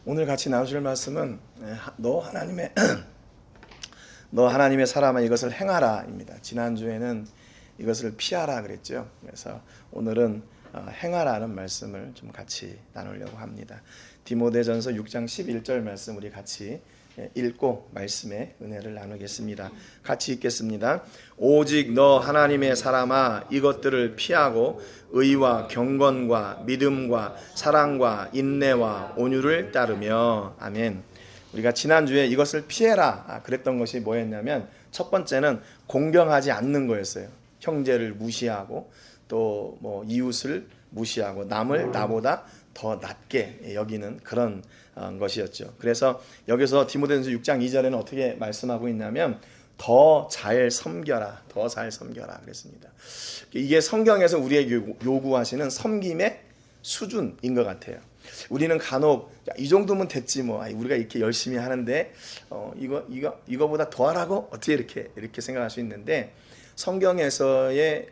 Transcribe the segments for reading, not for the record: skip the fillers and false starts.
오늘 같이 나누실 말씀은 너 하나님의 너 하나님의 사람아 이것을 행하라입니다. 지난주에는 이것을 피하라 그랬죠. 그래서 오늘은 행하라는 말씀을 좀 같이 나누려고 합니다. 디모데전서 6장 11절 말씀 우리 같이 읽고 말씀의 은혜를 나누겠습니다. 같이 읽겠습니다. 오직 너 하나님의 사람아 이것들을 피하고 의와 경건과 믿음과 사랑과 인내와 온유를 따르며. 아멘. 우리가 지난주에 이것을 피해라 그랬던 것이 뭐였냐면 첫 번째는 공경하지 않는 거였어요. 형제를 무시하고 또 이웃을 무시하고 남을 나보다 더 낮게 여기는 그런 것이었죠. 그래서 여기서 디모데전서 6장 2절에는 어떻게 말씀하고 있냐면 더 잘 섬겨라, 더 잘 섬겨라 그랬습니다. 이게 성경에서 우리에게 요구하시는 섬김의 수준인 것 같아요. 우리는 간혹 이 정도면 됐지 우리가 이렇게 열심히 하는데 이거보다 더 하라고 어떻게 이렇게 생각할 수 있는데 성경에서의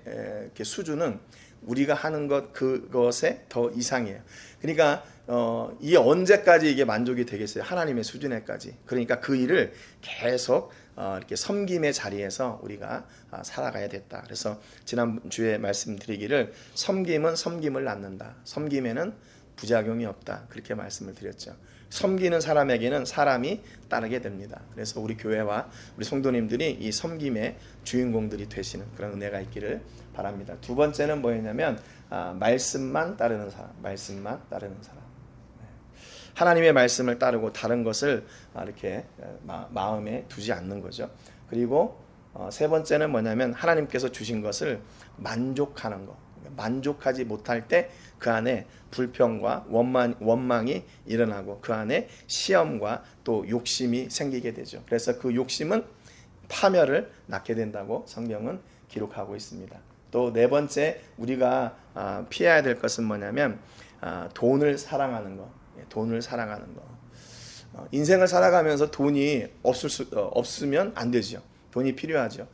수준은 우리가 하는 그것에 더 이상이에요. 그러니까 이게 언제까지 이게 만족이 되겠어요? 하나님의 수준에까지. 그러니까 그 일을 계속 이렇게 섬김의 자리에서 우리가 살아가야 됐다. 그래서 지난주에 말씀드리기를 섬김은 섬김을 낳는다. 섬김에는 부작용이 없다. 그렇게 말씀을 드렸죠. 섬기는 사람에게는 사람이 따르게 됩니다. 그래서 우리 교회와 우리 성도님들이 이 섬김의 주인공들이 되시는 그런 은혜가 있기를 바랍니다. 두 번째는 뭐였냐면 말씀만 따르는 사람, 말씀만 따르는 사람. 하나님의 말씀을 따르고 다른 것을 이렇게 마음에 두지 않는 거죠. 그리고 세 번째는 뭐냐면 하나님께서 주신 것을 만족하는 것. 만족하지 못할 때 그 안에 불평과 원망이 일어나고 그 안에 시험과 또 욕심이 생기게 되죠. 그래서 그 욕심은 파멸을 낳게 된다고 성경은 기록하고 있습니다. 또 네 번째 우리가 피해야 될 것은 뭐냐면 돈을 사랑하는 것. 돈을 사랑하는 것. 인생을 살아가면서 돈이 없으면 안 되죠. 돈이 필요하죠.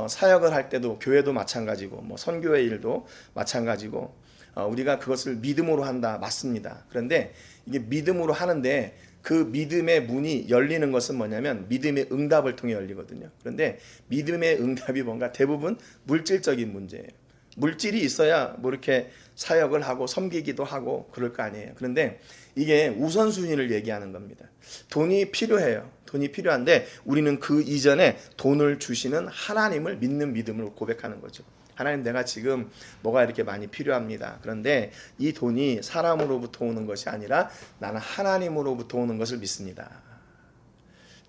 사역을 할 때도 교회도 마찬가지고 선교의 일도 마찬가지고 우리가 그것을 믿음으로 한다. 맞습니다. 그런데 이게 믿음으로 하는데 그 믿음의 문이 열리는 것은 뭐냐면 믿음의 응답을 통해 열리거든요. 그런데 믿음의 응답이 뭔가 대부분 물질적인 문제예요. 물질이 있어야 이렇게 사역을 하고 섬기기도 하고 그럴 거 아니에요. 그런데 이게 우선순위를 얘기하는 겁니다. 돈이 필요해요. 돈이 필요한데 우리는 그 이전에 돈을 주시는 하나님을 믿는 믿음으로 고백하는 거죠. 하나님, 내가 지금 뭐가 이렇게 많이 필요합니다. 그런데 이 돈이 사람으로부터 오는 것이 아니라 나는 하나님으로부터 오는 것을 믿습니다.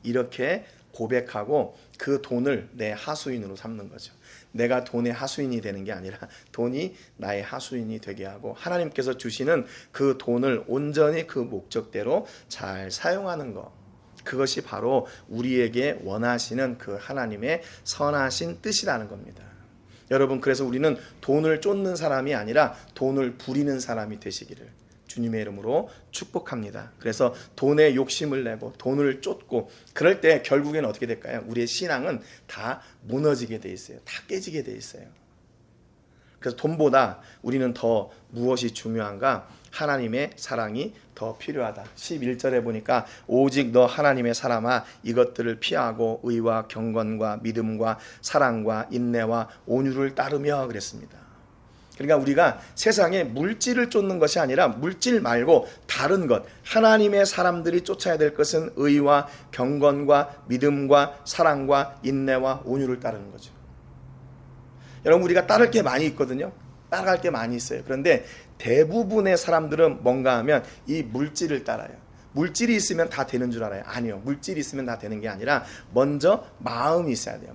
이렇게 고백하고 그 돈을 내 하수인으로 삼는 거죠. 내가 돈의 하수인이 되는 게 아니라 돈이 나의 하수인이 되게 하고 하나님께서 주시는 그 돈을 온전히 그 목적대로 잘 사용하는 것. 그것이 바로 우리에게 원하시는 그 하나님의 선하신 뜻이라는 겁니다. 여러분, 그래서 우리는 돈을 쫓는 사람이 아니라 돈을 부리는 사람이 되시기를 주님의 이름으로 축복합니다. 그래서 돈에 욕심을 내고 돈을 쫓고 그럴 때 결국에는 어떻게 될까요? 우리의 신앙은 다 무너지게 돼 있어요. 다 깨지게 돼 있어요. 그래서 돈보다 우리는 더 무엇이 중요한가? 하나님의 사랑이 더 필요하다. 11절에 보니까 오직 너 하나님의 사람아 이것들을 피하고 의와 경건과 믿음과 사랑과 인내와 온유를 따르며 그랬습니다. 그러니까 우리가 세상에 물질을 쫓는 것이 아니라 물질 말고 다른 것, 하나님의 사람들이 쫓아야 될 것은 의와 경건과 믿음과 사랑과 인내와 온유를 따르는 거죠. 여러분, 우리가 따를 게 많이 있거든요. 따라갈 게 많이 있어요. 그런데 대부분의 사람들은 뭔가 하면 이 물질을 따라요. 물질이 있으면 다 되는 줄 알아요. 아니요. 물질이 있으면 다 되는 게 아니라 먼저 마음이 있어야 돼요.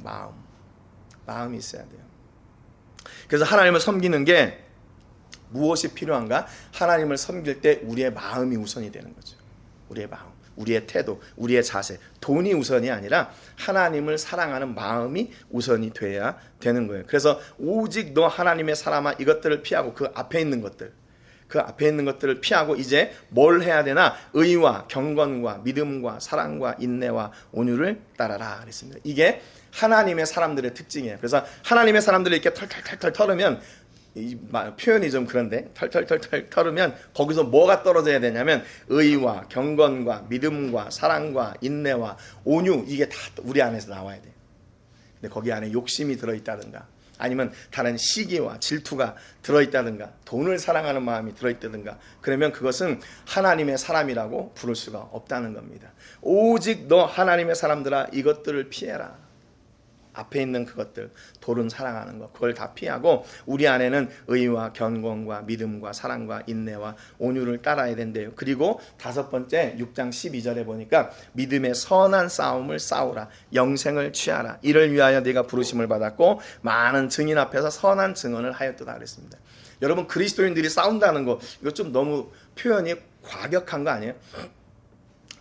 마음이 있어야 돼요. 그래서 하나님을 섬기는 게 무엇이 필요한가? 하나님을 섬길 때 우리의 마음이 우선이 되는 거죠. 우리의 마음, 우리의 태도, 우리의 자세. 돈이 우선이 아니라 하나님을 사랑하는 마음이 우선이 돼야 되는 거예요. 그래서 오직 너 하나님의 사람아 이것들을 피하고 그 앞에 있는 것들을 피하고 이제 뭘 해야 되나? 의와 경건과 믿음과 사랑과 인내와 온유를 따라라 그랬습니다. 이게 하나님의 사람들의 특징이에요. 그래서 하나님의 사람들을 이렇게 털털털 털으면 표현이 좀 그런데 털털털털 털으면 거기서 뭐가 떨어져야 되냐면 의와 경건과 믿음과 사랑과 인내와 온유, 이게 다 우리 안에서 나와야 돼요. 근데 거기 안에 욕심이 들어있다든가 아니면 다른 시기와 질투가 들어있다든가 돈을 사랑하는 마음이 들어있다든가 그러면 그것은 하나님의 사람이라고 부를 수가 없다는 겁니다. 오직 너 하나님의 사람들아 이것들을 피해라. 앞에 있는 그것들, 돌은 사랑하는 것, 그걸 다 피하고 우리 안에는 의와 경건과 믿음과 사랑과 인내와 온유를 따라야 된대요. 그리고 5번째 6장 12절에 보니까 믿음의 선한 싸움을 싸우라, 영생을 취하라. 이를 위하여 네가 부르심을 받았고 많은 증인 앞에서 선한 증언을 하였도다 그랬습니다. 여러분, 그리스도인들이 싸운다는 거 이거 좀 너무 표현이 과격한 거 아니에요?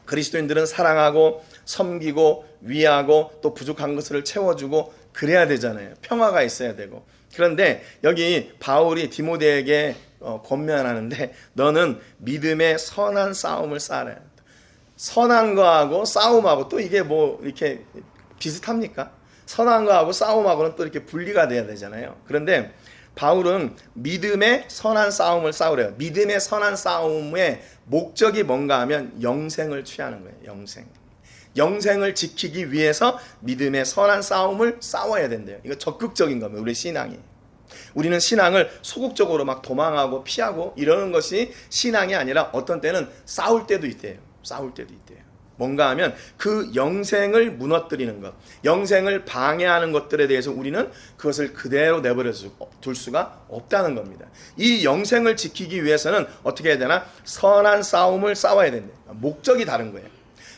그리스도인들은 사랑하고 섬기고 위하고 또 부족한 것을 채워주고 그래야 되잖아요. 평화가 있어야 되고. 그런데 여기 바울이 디모데에게 권면하는데 너는 믿음의 선한 싸움을 싸라. 선한 거하고 싸움하고 또 이게 뭐 이렇게 비슷합니까? 선한 거하고 싸움하고는 또 이렇게 분리가 돼야 되잖아요. 그런데 바울은 믿음의 선한 싸움을 싸우래요. 믿음의 선한 싸움의 목적이 뭔가 하면 영생을 취하는 거예요. 영생을 지키기 위해서 믿음의 선한 싸움을 싸워야 된대요. 이거 적극적인 겁니다. 우리 신앙이. 우리는 신앙을 소극적으로 막 도망하고 피하고 이러는 것이 신앙이 아니라 어떤 때는 싸울 때도 있대요. 뭔가 하면 그 영생을 무너뜨리는 것, 영생을 방해하는 것들에 대해서 우리는 그것을 그대로 내버려 둘 수가 없다는 겁니다. 이 영생을 지키기 위해서는 어떻게 해야 되나? 선한 싸움을 싸워야 된다. 목적이 다른 거예요.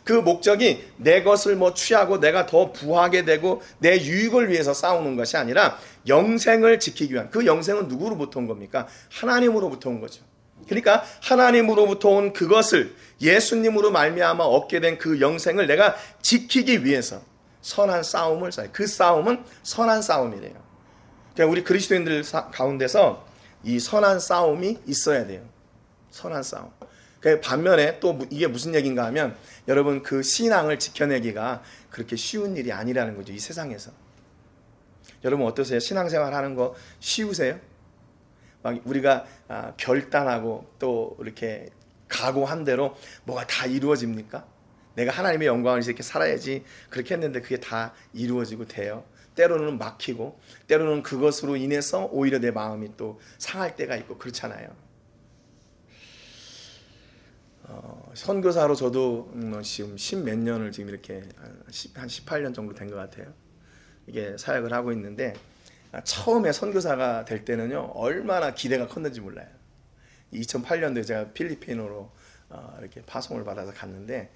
그 목적이 내 것을 뭐 취하고 내가 더 부하게 되고 내 유익을 위해서 싸우는 것이 아니라 영생을 지키기 위한, 그 영생은 누구로부터 온 겁니까? 하나님으로부터 온 거죠. 그러니까 하나님으로부터 온 그것을 예수님으로 말미암아 얻게 된 그 영생을 내가 지키기 위해서 선한 싸움을 싸요. 그 싸움은 선한 싸움이래요. 그러니까 우리 그리스도인들 가운데서 이 선한 싸움이 있어야 돼요. 선한 싸움. 반면에 또 이게 무슨 얘기인가 하면 여러분, 그 신앙을 지켜내기가 그렇게 쉬운 일이 아니라는 거죠. 이 세상에서. 여러분 어떠세요? 신앙생활 하는 거 쉬우세요? 막 우리가 결단하고 또 이렇게 각오한 대로 뭐가 다 이루어집니까? 내가 하나님의 영광을 위해서 이렇게 살아야지 그렇게 했는데 그게 다 이루어지고 돼요. 때로는 막히고 때로는 그것으로 인해서 오히려 내 마음이 또 상할 때가 있고 그렇잖아요. 선교사로 저도 지금 10몇 년을 지금 이렇게 한 18년 정도 된 것 같아요. 이게 사역을 하고 있는데 처음에 선교사가 될 때는요 얼마나 기대가 컸는지 몰라요. 2008년도에 제가 필리핀으로 이렇게 파송을 받아서 갔는데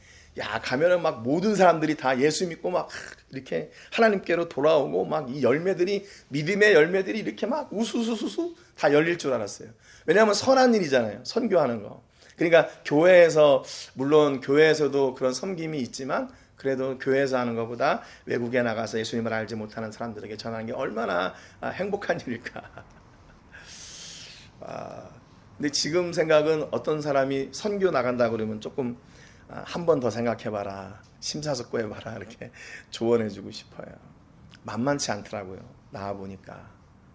가면은 막 모든 사람들이 다 예수 믿고 막 이렇게 하나님께로 돌아오고 막 이 열매들이, 믿음의 열매들이 이렇게 막 우수수수수 다 열릴 줄 알았어요. 왜냐하면 선한 일이잖아요. 선교하는 거. 그러니까 교회에서, 물론 교회에서도 그런 섬김이 있지만 그래도 교회에서 하는 것보다 외국에 나가서 예수님을 알지 못하는 사람들에게 전하는 게 얼마나 행복한 일일까. 근데 지금 생각은 어떤 사람이 선교 나간다 그러면 조금 한 번 더 생각해봐라, 심사숙고해봐라 이렇게 조언해주고 싶어요. 만만치 않더라고요. 나와보니까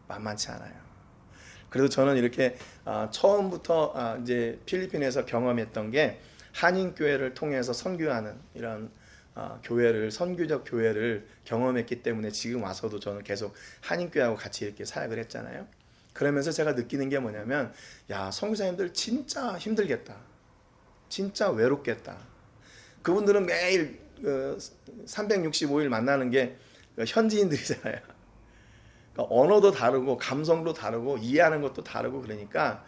만만치 않아요. 그래도 저는 이렇게 처음부터 이제 필리핀에서 경험했던 게 한인교회를 통해서 선교하는 이런 교회를, 선교적 교회를 경험했기 때문에 지금 와서도 저는 계속 한인교회하고 같이 이렇게 사역을 했잖아요. 그러면서 제가 느끼는 게 뭐냐면, 선교사님들 진짜 힘들겠다. 진짜 외롭겠다. 그분들은 매일 365일 만나는 게 현지인들이잖아요. 그러니까 언어도 다르고 감성도 다르고 이해하는 것도 다르고 그러니까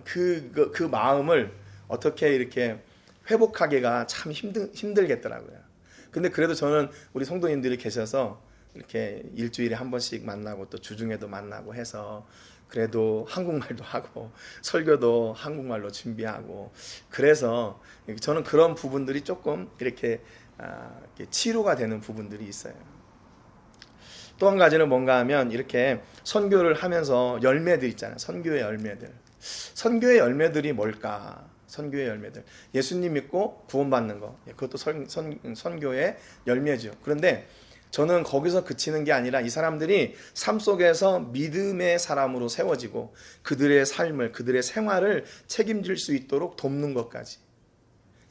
그 마음을 어떻게 이렇게 회복하기가 참 힘들겠더라고요. 근데 그래도 저는 우리 성도님들이 계셔서 이렇게 일주일에 한 번씩 만나고 또 주중에도 만나고 해서 그래도 한국말도 하고 설교도 한국말로 준비하고, 그래서 저는 그런 부분들이 조금 이렇게 치료가 되는 부분들이 있어요. 또 한 가지는 뭔가 하면 이렇게 선교를 하면서 열매들 있잖아요. 선교의 열매들. 선교의 열매들이 뭘까? 선교의 열매들. 예수님 믿고 구원받는 거. 그것도 선교의 열매죠. 그런데 저는 거기서 그치는 게 아니라 이 사람들이 삶 속에서 믿음의 사람으로 세워지고 그들의 삶을, 그들의 생활을 책임질 수 있도록 돕는 것까지.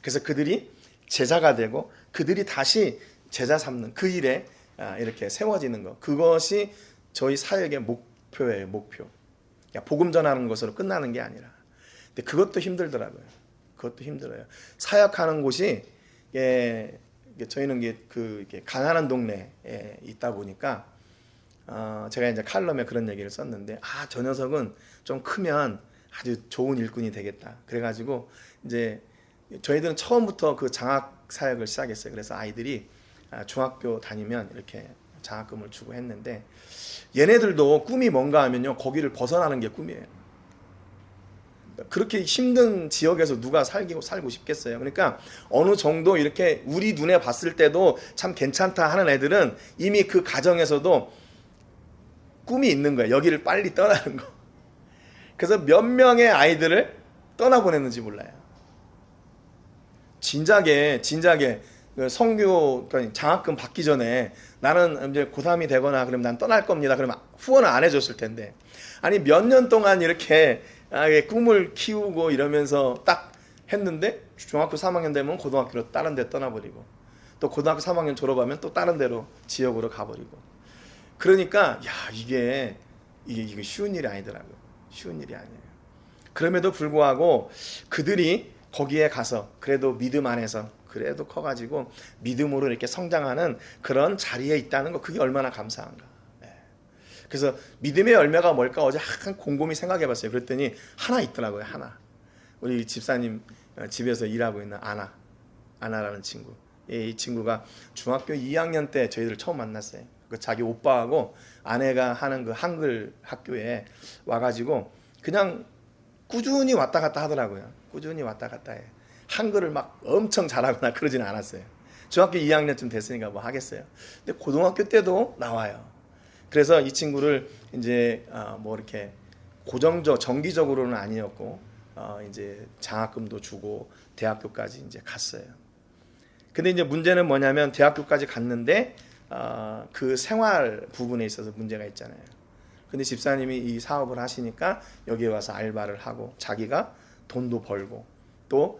그래서 그들이 제자가 되고 그들이 다시 제자 삼는 그 일에 이렇게 세워지는 것. 그것이 저희 사역의 목표예요, 목표. 복음 전하는 것으로 끝나는 게 아니라. 근데 그것도 힘들더라고요. 그것도 힘들어요. 사역하는 곳이 저희는 이렇게 가난한 동네에 있다 보니까 제가 이제 칼럼에 그런 얘기를 썼는데 저 녀석은 좀 크면 아주 좋은 일꾼이 되겠다. 그래가지고 이제 저희들은 처음부터 그 장학 사역을 시작했어요. 그래서 아이들이 중학교 다니면 이렇게 장학금을 주고 했는데 얘네들도 꿈이 뭔가 하면요 거기를 벗어나는 게 꿈이에요. 그렇게 힘든 지역에서 누가 살고 싶겠어요. 그러니까 어느 정도 이렇게 우리 눈에 봤을 때도 참 괜찮다 하는 애들은 이미 그 가정에서도 꿈이 있는 거예요. 여기를 빨리 떠나는 거. 그래서 몇 명의 아이들을 떠나보냈는지 몰라요. 진작에 성교 장학금 받기 전에 나는 이제 고3이 되거나 그러면 난 떠날 겁니다. 그러면 후원을 안 해줬을 텐데 아니 몇 년 동안 이렇게 꿈을 키우고 이러면서 딱 했는데 중학교 3학년 되면 고등학교로 다른 데 떠나버리고 또 고등학교 3학년 졸업하면 또 다른 데로 지역으로 가버리고 그러니까 이게 쉬운 일이 아니더라고요. 쉬운 일이 아니에요. 그럼에도 불구하고 그들이 거기에 가서 그래도 믿음 안에서 그래도 커가지고 믿음으로 이렇게 성장하는 그런 자리에 있다는 거 그게 얼마나 감사한가. 그래서 믿음의 열매가 뭘까 어제 한 곰곰이 생각해봤어요. 그랬더니 하나 있더라고요. 하나. 우리 집사님 집에서 일하고 있는 아나라는 친구. 이 친구가 중학교 2학년 때 저희들 처음 만났어요. 그 자기 오빠하고 아내가 하는 그 한글 학교에 와가지고 그냥 꾸준히 왔다 갔다 하더라고요. 꾸준히 왔다 갔다 해. 한글을 막 엄청 잘하거나 그러지는 않았어요. 중학교 2학년쯤 됐으니까 뭐 하겠어요. 근데 고등학교 때도 나와요. 그래서 이 친구를 이제 뭐 이렇게 정기적으로는 아니었고 이제 장학금도 주고 대학교까지 이제 갔어요. 근데 이제 문제는 뭐냐면 대학교까지 갔는데 그 생활 부분에 있어서 문제가 있잖아요. 근데 집사님이 이 사업을 하시니까 여기에 와서 알바를 하고 자기가 돈도 벌고 또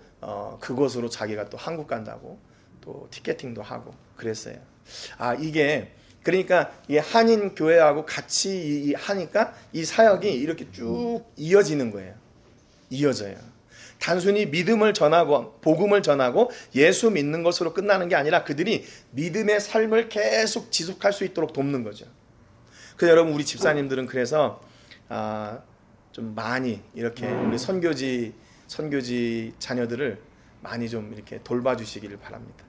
그것으로 자기가 또 한국 간다고 또 티켓팅도 하고 그랬어요. 이게 그러니까 이 한인 교회하고 같이 하니까 이 사역이 이렇게 쭉 이어지는 거예요. 이어져요. 단순히 믿음을 전하고 복음을 전하고 예수 믿는 것으로 끝나는 게 아니라 그들이 믿음의 삶을 계속 지속할 수 있도록 돕는 거죠. 그래서 여러분 우리 집사님들은 그래서 좀 많이 이렇게 우리 선교지 자녀들을 많이 좀 이렇게 돌봐주시기를 바랍니다.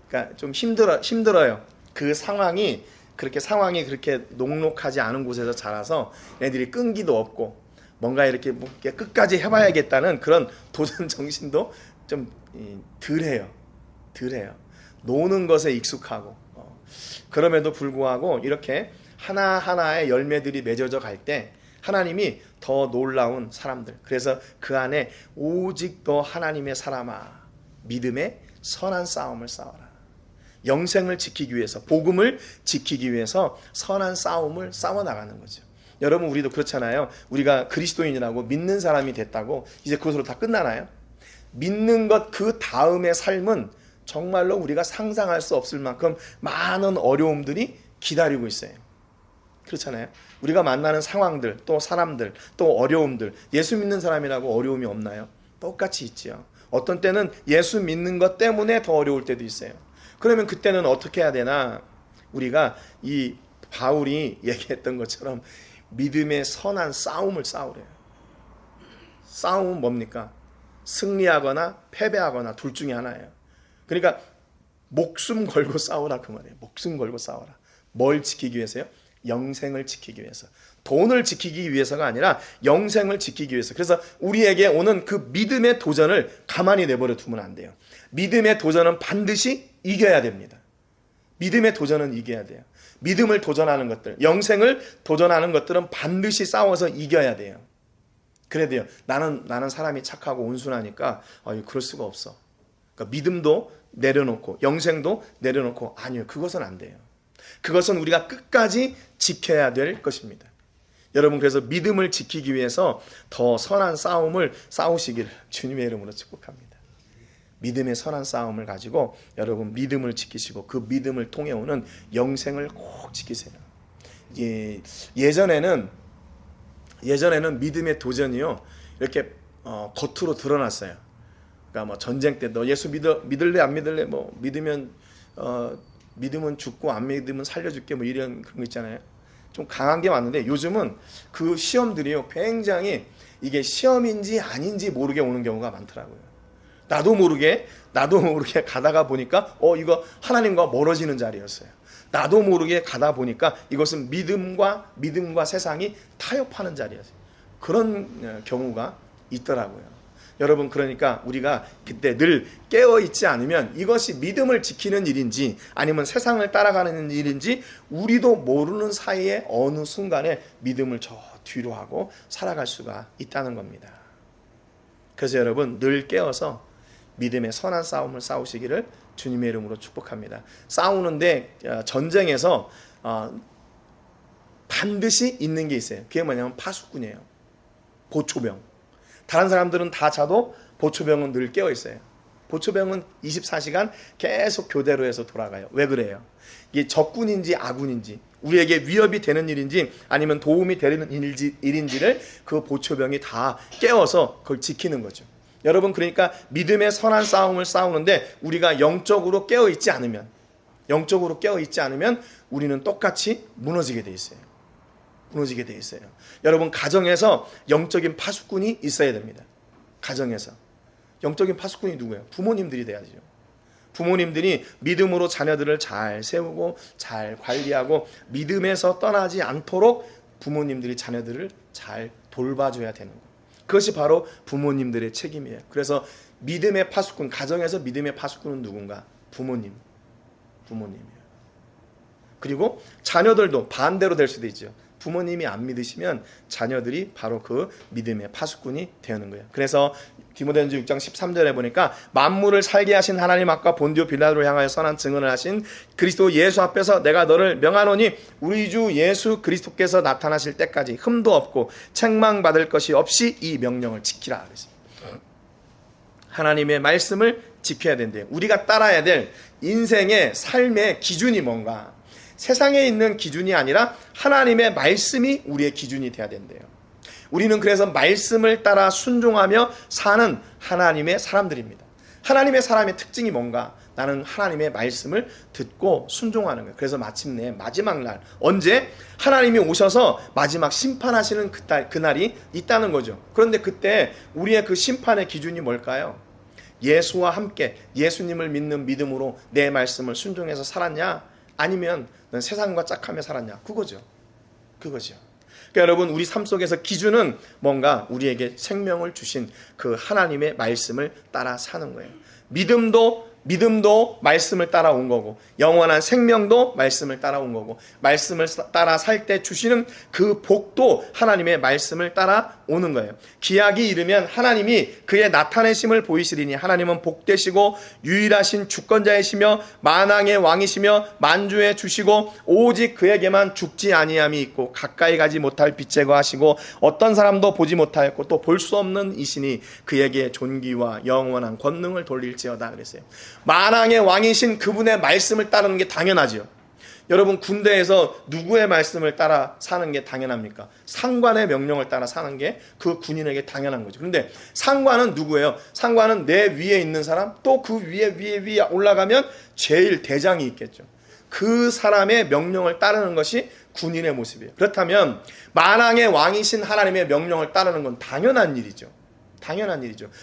그러니까 좀 힘들어요. 그 상황이 그렇게 녹록하지 않은 곳에서 자라서 애들이 끈기도 없고 뭔가 이렇게 끝까지 해봐야겠다는 그런 도전 정신도 좀 덜해요. 노는 것에 익숙하고 그럼에도 불구하고 이렇게 하나하나의 열매들이 맺어져 갈 때 하나님이 더 놀라운 사람들, 그래서 그 안에 오직 너 하나님의 사람아 믿음의 선한 싸움을 싸워라. 영생을 지키기 위해서, 복음을 지키기 위해서 선한 싸움을 싸워나가는 거죠. 여러분 우리도 그렇잖아요. 우리가 그리스도인이라고 믿는 사람이 됐다고 이제 그것으로 다 끝나나요? 믿는 것 그 다음의 삶은 정말로 우리가 상상할 수 없을 만큼 많은 어려움들이 기다리고 있어요. 그렇잖아요. 우리가 만나는 상황들, 또 사람들, 또 어려움들, 예수 믿는 사람이라고 어려움이 없나요? 똑같이 있지요. 어떤 때는 예수 믿는 것 때문에 더 어려울 때도 있어요. 그러면 그때는 어떻게 해야 되나? 우리가 이 바울이 얘기했던 것처럼 믿음의 선한 싸움을 싸우래요. 싸움은 뭡니까? 승리하거나 패배하거나 둘 중에 하나예요. 그러니까 목숨 걸고 싸우라 그 말이에요. 목숨 걸고 싸우라. 뭘 지키기 위해서요? 영생을 지키기 위해서. 돈을 지키기 위해서가 아니라 영생을 지키기 위해서. 그래서 우리에게 오는 그 믿음의 도전을 가만히 내버려 두면 안 돼요. 믿음의 도전은 반드시 이겨야 됩니다. 믿음의 도전은 이겨야 돼요. 믿음을 도전하는 것들, 영생을 도전하는 것들은 반드시 싸워서 이겨야 돼요. 그래야 돼요. 나는 사람이 착하고 온순하니까 그럴 수가 없어. 그러니까 믿음도 내려놓고 영생도 내려놓고, 아니요, 그것은 안 돼요. 그것은 우리가 끝까지 지켜야 될 것입니다. 여러분, 그래서 믿음을 지키기 위해서 더 선한 싸움을 싸우시기를 주님의 이름으로 축복합니다. 믿음의 선한 싸움을 가지고 여러분 믿음을 지키시고 그 믿음을 통해 오는 영생을 꼭 지키세요. 예전에는 믿음의 도전이요 이렇게 겉으로 드러났어요. 그러니까 뭐 전쟁 때 너 예수 믿을래 안 믿을래, 뭐 믿으면 믿으면 죽고 안 믿으면 살려줄게, 뭐 이런 그런 거 있잖아요. 좀 강한 게 왔는데 요즘은 그 시험들이요 굉장히 이게 시험인지 아닌지 모르게 오는 경우가 많더라고요. 나도 모르게 가다가 보니까 이거 하나님과 멀어지는 자리였어요. 나도 모르게 가다 보니까 이것은 믿음과 세상이 타협하는 자리였어요. 그런 경우가 있더라고요. 여러분, 그러니까 우리가 그때 늘 깨어있지 않으면 이것이 믿음을 지키는 일인지 아니면 세상을 따라가는 일인지 우리도 모르는 사이에 어느 순간에 믿음을 저 뒤로 하고 살아갈 수가 있다는 겁니다. 그래서 여러분 늘 깨어서 믿음의 선한 싸움을 싸우시기를 주님의 이름으로 축복합니다. 싸우는데 전쟁에서 반드시 있는 게 있어요. 그게 뭐냐면 파수꾼이에요. 보초병. 다른 사람들은 다 자도 보초병은 늘 깨어 있어요. 보초병은 24시간 계속 교대로 해서 돌아가요. 왜 그래요? 이게 적군인지 아군인지 우리에게 위협이 되는 일인지 아니면 도움이 되는 일인지를 그 보초병이 다 깨워서 그걸 지키는 거죠. 여러분, 그러니까 믿음의 선한 싸움을 싸우는데 우리가 영적으로 깨어 있지 않으면 우리는 똑같이 무너지게 돼 있어요. 여러분, 가정에서 영적인 파수꾼이 있어야 됩니다. 가정에서 영적인 파수꾼이 누구예요? 부모님들이 돼야죠. 부모님들이 믿음으로 자녀들을 잘 세우고 잘 관리하고 믿음에서 떠나지 않도록 부모님들이 자녀들을 잘 돌봐줘야 되는 거예요. 그것이 바로 부모님들의 책임이에요. 그래서 믿음의 파수꾼, 가정에서 믿음의 파수꾼은 누군가? 부모님이에요. 그리고 자녀들도 반대로 될 수도 있죠. 부모님이 안 믿으시면 자녀들이 바로 그 믿음의 파수꾼이 되는 거예요. 그래서 디모데전서 6장 13절에 보니까 만물을 살게 하신 하나님 앞과 본디오 빌라도를 향하여 선한 증언을 하신 그리스도 예수 앞에서 내가 너를 명하노니 우리 주 예수 그리스도께서 나타나실 때까지 흠도 없고 책망받을 것이 없이 이 명령을 지키라 그랬습니다. 하나님의 말씀을 지켜야 된대요. 우리가 따라야 될 인생의 삶의 기준이 뭔가? 세상에 있는 기준이 아니라 하나님의 말씀이 우리의 기준이 돼야 된대요. 우리는 그래서 말씀을 따라 순종하며 사는 하나님의 사람들입니다. 하나님의 사람의 특징이 뭔가? 나는 하나님의 말씀을 듣고 순종하는 거예요. 그래서 마침내 마지막 날, 언제? 하나님이 오셔서 마지막 심판하시는 그날이 있다는 거죠. 그런데 그때 우리의 그 심판의 기준이 뭘까요? 예수와 함께 예수님을 믿는 믿음으로 내 말씀을 순종해서 살았냐? 아니면 넌 세상과 짝하며 살았냐? 그거죠. 그러니까 여러분, 우리 삶 속에서 기준은 뭔가? 우리에게 생명을 주신 그 하나님의 말씀을 따라 사는 거예요. 믿음도 말씀을 따라온 거고, 영원한 생명도 말씀을 따라온 거고, 말씀을 따라 살 때 주시는 그 복도 하나님의 말씀을 따라오는 거예요. 기약이 이르면 하나님이 그의 나타내심을 보이시리니 하나님은 복되시고 유일하신 주권자이시며 만왕의 왕이시며 만주의 주시고 오직 그에게만 죽지 아니함이 있고 가까이 가지 못할 빛에 거하시고 어떤 사람도 보지 못하였고 또 볼 수 없는 이시니 그에게 존귀와 영원한 권능을 돌릴지어다 그랬어요. 만왕의 왕이신 그분의 말씀을 따르는 게 당연하죠. 여러분, 군대에서 누구의 말씀을 따라 사는 게 당연합니까? 상관의 명령을 따라 사는 게 그 군인에게 당연한 거죠. 그런데 상관은 누구예요? 상관은 내 위에 있는 사람, 또 그 위에 올라가면 제일 대장이 있겠죠. 그 사람의 명령을 따르는 것이 군인의 모습이에요. 그렇다면 만왕의 왕이신 하나님의 명령을 따르는 건 당연한 일이죠.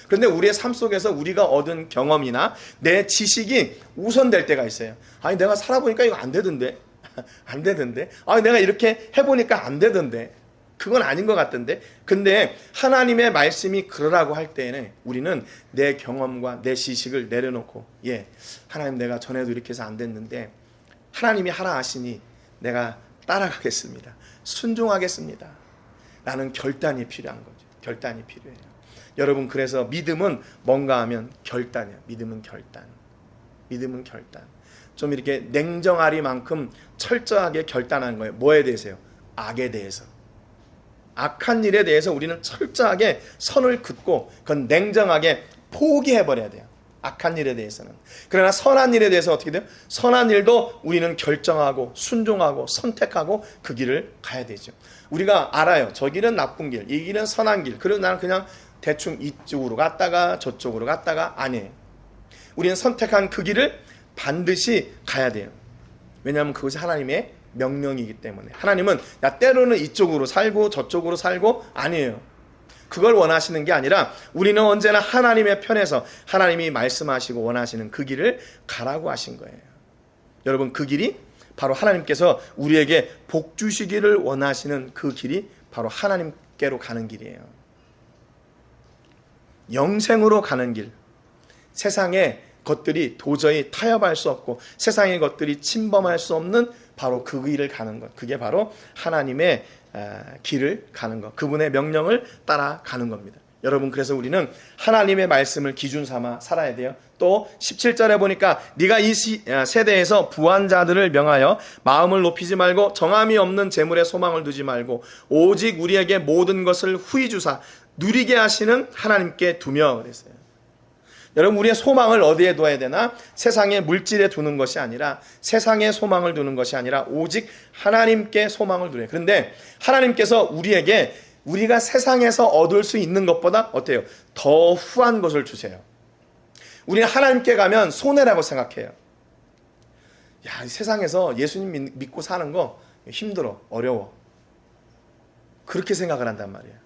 그런데 우리의 삶 속에서 우리가 얻은 경험이나 내 지식이 우선될 때가 있어요. 아니, 내가 살아보니까 이거 안 되던데. 아니, 내가 이렇게 해보니까 안 되던데. 그건 아닌 것 같던데. 근데 하나님의 말씀이 그러라고 할 때에는 우리는 내 경험과 내 지식을 내려놓고, 하나님, 내가 전에도 이렇게 해서 안 됐는데 하나님이 하라 하시니 내가 따라가겠습니다. 순종하겠습니다. 라는 결단이 필요한 거죠. 결단이 필요해요. 여러분, 그래서 믿음은 뭔가 하면 결단이에요. 믿음은 결단. 좀 이렇게 냉정하리만큼 철저하게 결단한 거예요. 뭐에 대해서요? 악에 대해서. 악한 일에 대해서 우리는 철저하게 선을 긋고 그건 냉정하게 포기해버려야 돼요. 악한 일에 대해서는. 그러나 선한 일에 대해서 어떻게 돼요? 선한 일도 우리는 결정하고 순종하고 선택하고 그 길을 가야 되죠. 우리가 알아요. 저 길은 나쁜 길, 이 길은 선한 길. 그래서 나는 그냥 대충 이쪽으로 갔다가 저쪽으로 갔다가 아니에요. 우리는 선택한 그 길을 반드시 가야 돼요. 왜냐하면 그것이 하나님의 명령이기 때문에. 하나님은 야 때로는 이쪽으로 살고 저쪽으로 살고 아니에요. 그걸 원하시는 게 아니라 우리는 언제나 하나님의 편에서 하나님이 말씀하시고 원하시는 그 길을 가라고 하신 거예요. 여러분 그 길이 바로 하나님께서 우리에게 복 주시기를 원하시는 그 길이 바로 하나님께로 가는 길이에요. 영생으로 가는 길. 세상의 것들이 도저히 타협할 수 없고 세상의 것들이 침범할 수 없는 바로 그 길을 가는 것. 그게 바로 하나님의 길을 가는 것. 그분의 명령을 따라가는 겁니다. 여러분 그래서 우리는 하나님의 말씀을 기준 삼아 살아야 돼요. 또 17절에 보니까 네가 이 세대에서 부한 자들을 명하여 마음을 높이지 말고 정함이 없는 재물에 소망을 두지 말고 오직 우리에게 모든 것을 후히 주사 누리게 하시는 하나님께 두며 그랬어요. 여러분 우리의 소망을 어디에 둬야 되나? 세상의 물질에 두는 것이 아니라 세상에 소망을 두는 것이 아니라 오직 하나님께 소망을 두래요. 그런데 하나님께서 우리에게 우리가 세상에서 얻을 수 있는 것보다 어때요? 더 후한 것을 주세요. 우리는 하나님께 가면 손해라고 생각해요. 야, 세상에서 예수님 믿고 사는 거 힘들어, 어려워. 그렇게 생각을 한단 말이에요.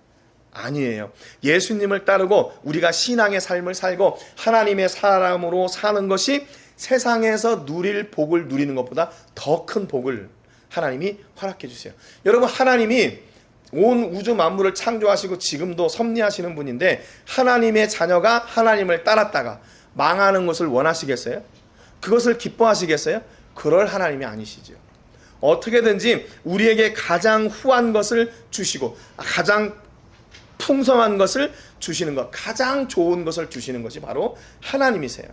아니에요. 예수님을 따르고 우리가 신앙의 삶을 살고 하나님의 사람으로 사는 것이 세상에서 누릴 복을 누리는 것보다 더 큰 복을 하나님이 허락해 주세요. 여러분 하나님이 온 우주 만물을 창조하시고 지금도 섭리하시는 분인데 하나님의 자녀가 하나님을 따랐다가 망하는 것을 원하시겠어요? 그것을 기뻐하시겠어요? 그럴 하나님이 아니시죠. 어떻게든지 우리에게 가장 후한 것을 주시고 가장 풍성한 것을 주시는 것, 가장 좋은 것을 주시는 것이 바로 하나님이세요.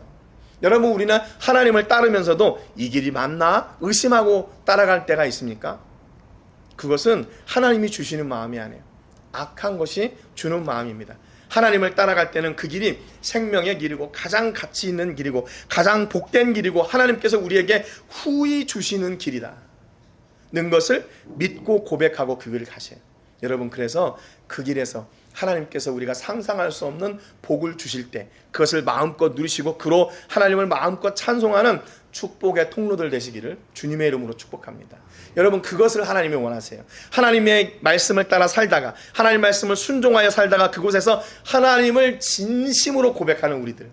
여러분 우리는 하나님을 따르면서도 이 길이 맞나 의심하고 따라갈 때가 있습니까? 그것은 하나님이 주시는 마음이 아니에요. 악한 것이 주는 마음입니다. 하나님을 따라갈 때는 그 길이 생명의 길이고 가장 가치 있는 길이고 가장 복된 길이고 하나님께서 우리에게 후히 주시는 길이다 는 것을 믿고 고백하고 그 길을 가세요. 여러분 그래서 그 길에서 하나님께서 우리가 상상할 수 없는 복을 주실 때 그것을 마음껏 누리시고 그로 하나님을 마음껏 찬송하는 축복의 통로들 되시기를 주님의 이름으로 축복합니다. 여러분 그것을 하나님이 원하세요. 하나님의 말씀을 따라 살다가 하나님 말씀을 순종하여 살다가 그곳에서 하나님을 진심으로 고백하는 우리들,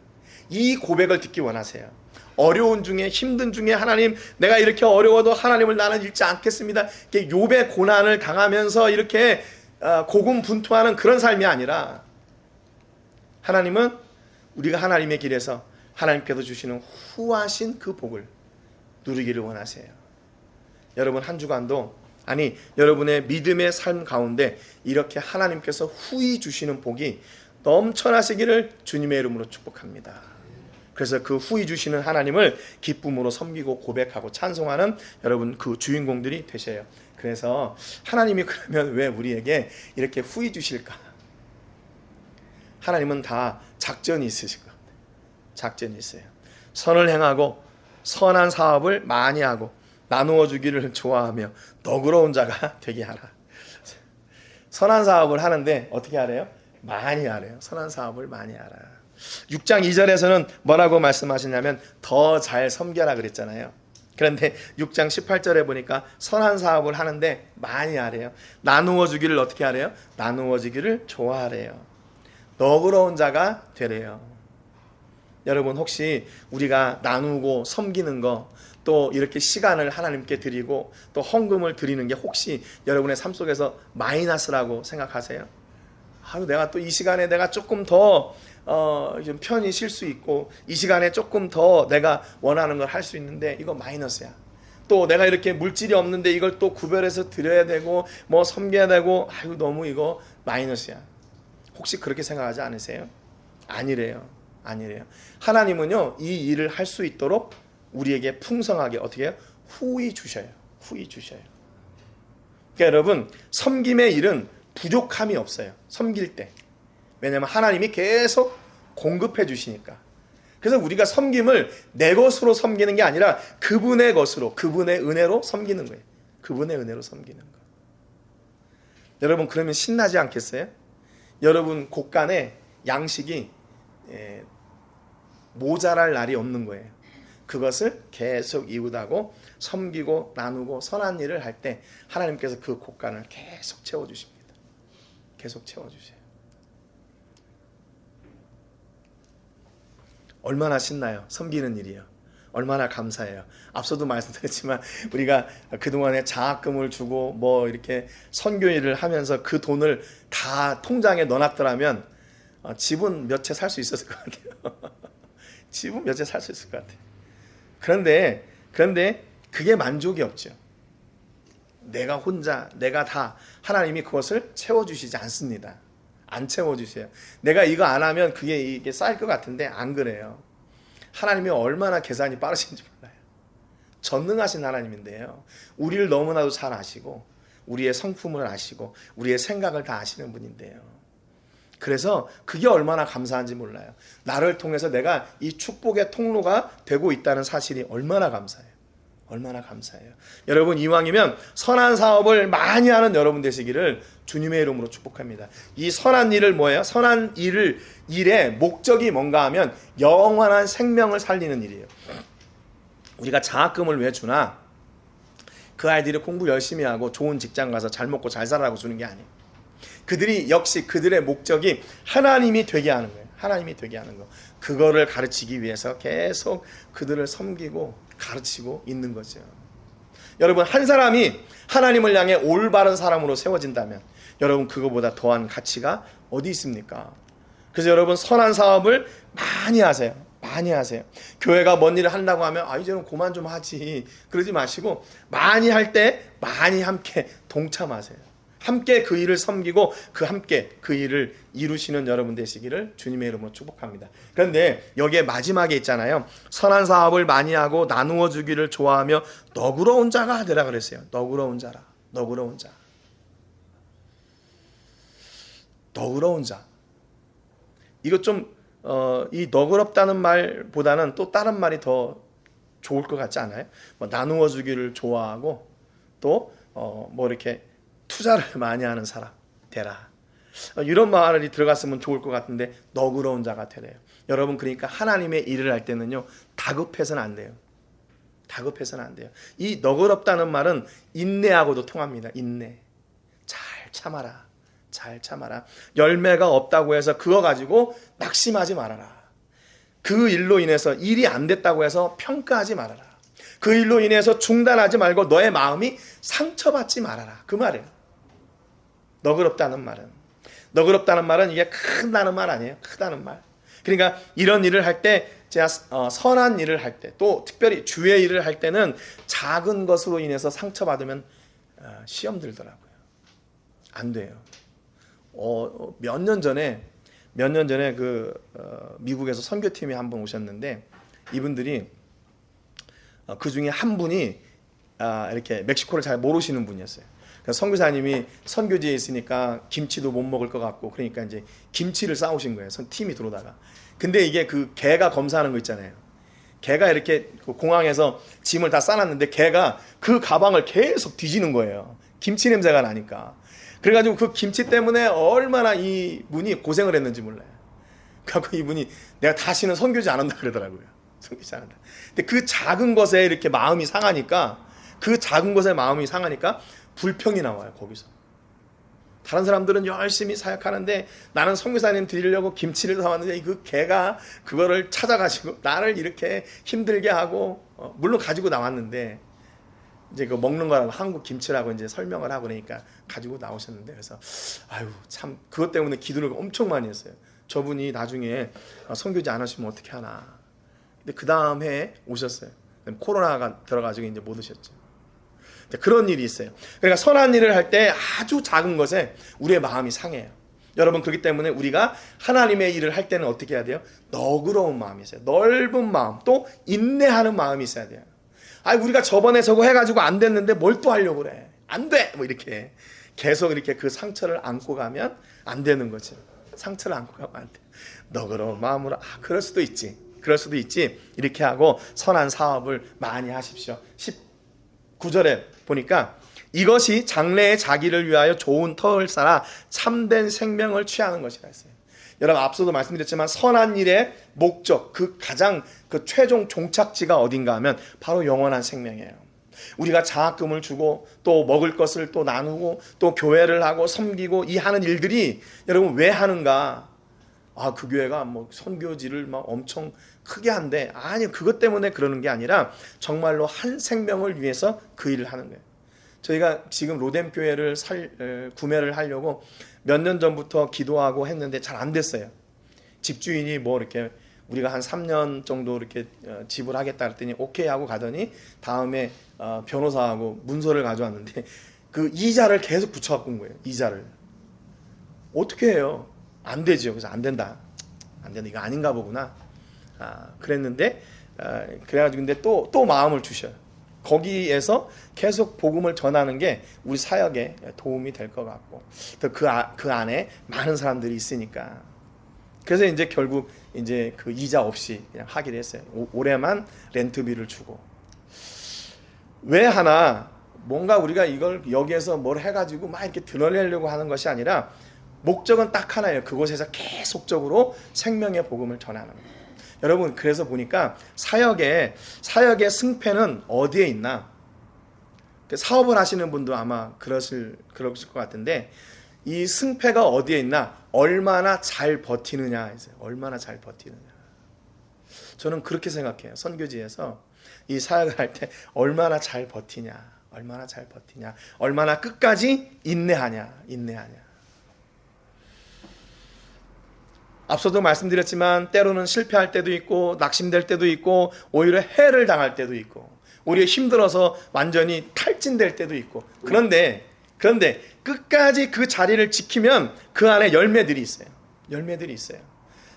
이 고백을 듣기 원하세요. 어려운 중에 힘든 중에 하나님 내가 이렇게 어려워도 하나님을 나는 잃지 않겠습니다. 욥의 고난을 당하면서 이렇게 고군분투하는 그런 삶이 아니라 하나님은 우리가 하나님의 길에서 하나님께서 주시는 후하신 그 복을 누리기를 원하세요. 여러분 한 주간도 아니 여러분의 믿음의 삶 가운데 이렇게 하나님께서 후히 주시는 복이 넘쳐나시기를 주님의 이름으로 축복합니다. 그래서 그 후히 주시는 하나님을 기쁨으로 섬기고 고백하고 찬송하는 여러분 그 주인공들이 되셔요. 그래서 하나님이 그러면 왜 우리에게 이렇게 후히 주실까? 하나님은 다 작전이 있으실 겁니다. 작전이 있어요. 선을 행하고 선한 사업을 많이 하고 나누어 주기를 좋아하며 너그러운 자가 되게 하라. 선한 사업을 하는데 어떻게 하래요? 많이 하래요. 선한 사업을 많이 하라. 6장 2절에서는 뭐라고 말씀하시냐면 더 잘 섬겨라 그랬잖아요. 그런데 6장 18절에 보니까 선한 사업을 하는데 많이 하래요. 나누어 주기를 어떻게 하래요? 나누어 주기를 좋아하래요. 너그러운 자가 되래요. 여러분 혹시 우리가 나누고 섬기는 거 또 이렇게 시간을 하나님께 드리고 또 헌금을 드리는 게 혹시 여러분의 삶 속에서 마이너스라고 생각하세요? 아유, 내가 또 이 시간에 내가 조금 더 좀 편히 쉴 수 있고 이 시간에 조금 더 내가 원하는 걸 할 수 있는데 이거 마이너스야. 또 내가 이렇게 물질이 없는데 이걸 또 구별해서 드려야 되고 뭐 섬겨야 되고 아유 너무 이거 마이너스야. 혹시 그렇게 생각하지 않으세요? 아니래요. 아니래요. 하나님은요 이 일을 할 수 있도록 우리에게 풍성하게 어떻게 해요? 후히 주셔요. 후히 주셔요. 그러니까 여러분, 섬김의 일은 부족함이 없어요. 섬길 때. 왜냐하면 하나님이 계속 공급해 주시니까. 그래서 우리가 섬김을 내 것으로 섬기는 게 아니라 그분의 것으로, 그분의 은혜로 섬기는 거예요. 그분의 은혜로 섬기는 거. 여러분, 그러면 신나지 않겠어요? 여러분 곳간에 양식이 모자랄 날이 없는 거예요. 그것을 계속 이웃하고 섬기고 나누고 선한 일을 할 때 하나님께서 그 곳간을 계속 채워주십니다. 계속 채워주세요. 얼마나 신나요? 섬기는 일이요. 얼마나 감사해요. 앞서도 말씀드렸지만 우리가 그동안에 장학금을 주고 뭐 이렇게 선교 일을 하면서 그 돈을 다 통장에 넣어놨더라면 집은 몇 채 살 수 있었을 것 같아요. 집은 몇 채 살 수 있을 것 같아요. 그런데 그게 만족이 없죠. 내가 혼자, 내가 다, 하나님이 그것을 채워주시지 않습니다. 안 채워주세요. 내가 이거 안 하면 이게 쌓일 것 같은데 안 그래요. 하나님이 얼마나 계산이 빠르신지 몰라요. 전능하신 하나님인데요. 우리를 너무나도 잘 아시고 우리의 성품을 아시고 우리의 생각을 다 아시는 분인데요. 그래서 그게 얼마나 감사한지 몰라요. 나를 통해서 내가 이 축복의 통로가 되고 있다는 사실이 얼마나 감사해요. 얼마나 감사해요. 여러분, 이왕이면 선한 사업을 많이 하는 여러분 되시기를 주님의 이름으로 축복합니다. 이 선한 일을 뭐예요? 선한 일의 목적이 뭔가 하면 영원한 생명을 살리는 일이에요. 우리가 장학금을 왜 주나? 그 아이들이 공부 열심히 하고 좋은 직장 가서 잘 먹고 잘 살아라고 주는 게 아니에요. 그들이 역시 그들의 목적이 하나님이 되게 하는 거예요. 하나님이 되게 하는 거. 그거를 가르치기 위해서 계속 그들을 섬기고 가르치고 있는 거죠. 여러분, 한 사람이 하나님을 향해 올바른 사람으로 세워진다면 여러분, 그거보다 더한 가치가 어디 있습니까? 그래서 여러분, 선한 사업을 많이 하세요. 많이 하세요. 교회가 뭔 일을 한다고 하면 이제는 그만 좀 하지, 그러지 마시고 많이 할 때 많이 함께 동참하세요. 함께 그 일을 섬기고 함께 그 일을 이루시는 여러분 되시기를 주님의 이름으로 축복합니다. 그런데 여기에 마지막에 있잖아요. 선한 사업을 많이 하고 나누어 주기를 좋아하며 너그러운 자가 되라 그랬어요. 너그러운 자라. 너그러운 자. 너그러운 자. 이거 좀 이 너그럽다는 말보다는 또 다른 말이 더 좋을 것 같지 않아요? 뭐 나누어 주기를 좋아하고 또 뭐 이렇게 투자를 많이 하는 사람 되라. 이런 말이 들어갔으면 좋을 것 같은데 너그러운 자가 되래요. 여러분, 그러니까 하나님의 일을 할 때는요, 다급해서는 안 돼요. 다급해서는 안 돼요. 이 너그럽다는 말은 인내하고도 통합니다. 인내. 잘 참아라. 잘 참아라. 열매가 없다고 해서 그거 가지고 낙심하지 말아라. 그 일로 인해서 일이 안 됐다고 해서 평가하지 말아라. 그 일로 인해서 중단하지 말고 너의 마음이 상처받지 말아라. 그 말이에요. 너그럽다는 말은 이게 크다는 말 아니에요. 크다는 말. 그러니까 이런 일을 할 때, 제가 선한 일을 할 때, 또 특별히 주의 일을 할 때는 작은 것으로 인해서 상처받으면 시험 들더라고요. 안 돼요. 몇 년 전에 미국에서 선교팀이 한 분 오셨는데, 이분들이 그 중에 한 분이 이렇게 멕시코를 잘 모르시는 분이었어요. 선교사님이 선교지에 있으니까 김치도 못 먹을 것 같고, 그러니까 이제 김치를 싸우신 거예요. 팀이 들어오다가. 근데 이게 그 개가 검사하는 거 있잖아요. 개가 이렇게 공항에서 짐을 다 싸놨는데 개가 그 가방을 계속 뒤지는 거예요. 김치 냄새가 나니까. 그래가지고 그 김치 때문에 얼마나 이분이 고생을 했는지 몰라요. 그래서 이분이 내가 다시는 선교지 안 한다 그러더라고요. 선교지 안 한다. 근데 그 작은 것에 이렇게 마음이 상하니까, 불평이 나와요. 거기서 다른 사람들은 열심히 사역하는데 나는 선교사님 드리려고 김치를 사왔는데 그 개가 그거를 찾아가지고 나를 이렇게 힘들게 하고, 물론 가지고 나왔는데 이제 그 먹는 거라고 한국 김치라고 이제 설명을 하고 그러니까 가지고 나오셨는데, 그래서 참 그것 때문에 기도를 엄청 많이 했어요. 저분이 나중에 선교지 안 하시면 어떻게 하나. 근데 그 다음 해에 오셨어요. 코로나가 들어가지고 이제 못 오셨죠. 그런 일이 있어요. 그러니까 선한 일을 할 때 아주 작은 것에 우리의 마음이 상해요. 여러분, 그렇기 때문에 우리가 하나님의 일을 할 때는 어떻게 해야 돼요? 너그러운 마음이 있어요. 넓은 마음, 또 인내하는 마음이 있어야 돼요. 우리가 저번에 저거 해가지고 안 됐는데 뭘 또 하려고 그래. 안 돼! 뭐 이렇게 계속 이렇게 그 상처를 안고 가면 안 되는 거죠. 상처를 안고 가면 안 돼. 너그러운 마음으로, 그럴 수도 있지. 그럴 수도 있지. 이렇게 하고 선한 사업을 많이 하십시오. 19절에 보니까 이것이 장래의 자기를 위하여 좋은 터를 쌓아 참된 생명을 취하는 것이라 했어요. 여러분, 앞서도 말씀드렸지만 선한 일의 목적, 그 가장 그 최종 종착지가 어딘가 하면 바로 영원한 생명이에요. 우리가 장학금을 주고 또 먹을 것을 또 나누고 또 교회를 하고 섬기고 이 하는 일들이 여러분 왜 하는가? 그 교회가 뭐 선교지를 막 엄청 크게 한대. 아니, 그것 때문에 그러는 게 아니라 정말로 한 생명을 위해서 그 일을 하는 거예요. 저희가 지금 로뎀 교회를 구매를 하려고 몇 년 전부터 기도하고 했는데 잘 안 됐어요. 집주인이 뭐 이렇게 우리가 한 3년 정도 이렇게 지불하겠다 그랬더니 오케이 하고 가더니 다음에 변호사하고 문서를 가져왔는데 그 이자를 계속 붙여갖고 온 거예요. 이자를. 어떻게 해요? 안 되죠. 그래서 안 된다. 이거 아닌가 보구나. 그랬는데 그래가지고 근데 또 마음을 주셔요. 거기에서 계속 복음을 전하는 게 우리 사역에 도움이 될 것 같고 또 그 안에 많은 사람들이 있으니까 그래서 이제 결국 이제 그 이자 없이 그냥 하기로 했어요. 올해만 렌트비를 주고. 왜 하나? 뭔가 우리가 이걸 여기에서 뭘 해가지고 막 이렇게 드러내려고 하는 것이 아니라 목적은 딱 하나예요. 그곳에서 계속적으로 생명의 복음을 전하는 거예요. 여러분, 그래서 보니까 사역의 승패는 어디에 있나? 사업을 하시는 분도 아마 그러실 것 같은데 이 승패가 어디에 있나? 얼마나 잘 버티느냐. 얼마나 잘 버티느냐. 저는 그렇게 생각해요. 선교지에서 이 사역을 할 때 얼마나 잘 버티냐. 얼마나 끝까지 인내하냐. 앞서도 말씀드렸지만 때로는 실패할 때도 있고 낙심될 때도 있고 오히려 해를 당할 때도 있고 오히려 힘들어서 완전히 탈진될 때도 있고 그런데 끝까지 그 자리를 지키면 그 안에 열매들이 있어요.